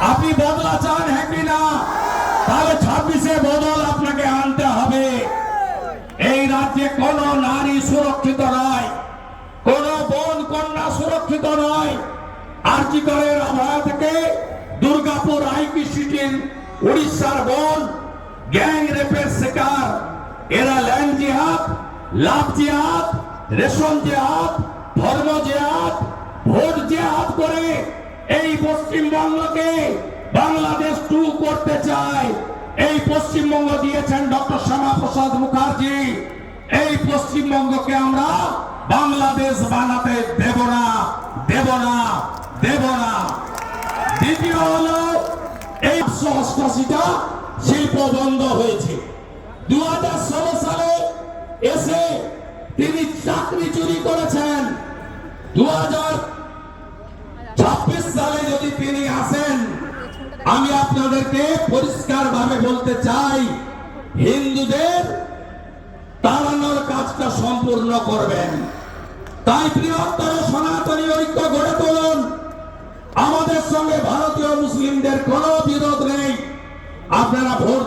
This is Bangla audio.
আপনি বদলা চান হ্যাঁ কি না? তাহলে 26-এ বদল আপনাকে আনতে হবে। এই রাজ্যে কোন নারী সুরক্ষিত নয়, কোন বোন কন্যা সুরক্ষিত নয়। আরজিকরের আবহাওয়া থেকে দুর্গাপুর আইপি সিটির উড়িষ্যার বোন গ্যাং রেপের শিকার। এরা ল্যান্ড জিহাদ, লাভ জিহাদ, রেশন জিহাদ, ধর্ম জিহাদ, ভোট জিহাদ করে এই পশ্চিমবঙ্গকে বাংলাদেশ 2 করতে চায়। এই পশ্চিমবঙ্গ দিয়েছেন ডক্টর শ্যামাপ্রসাদ মুখার্জি। এই পশ্চিমবঙ্গকে আমরা বাংলাদেশ বানাতে দেব না, দেব না, দেব না। দ্বিতীয় হলো এই 188টা শিল্প বন্ধ হয়েছে। 2016 সালে এসে তিনি চাকরি চুরি করেছেন। 2026 সালে যদি তিনি আসেন, আমি আপনাদেরকে পরিষ্কার ভাবে বলতে চাই, হিন্দুদের তাড়ানোর কাজটা সম্পূর্ণ করবেন। তাই বৃহত্তর সনাতনী ঐক্য গড়ে তুলুন। আমাদের সঙ্গে ভারতীয় মুসলিমদের কোনো বিরোধ নেই। আপনারা ভোট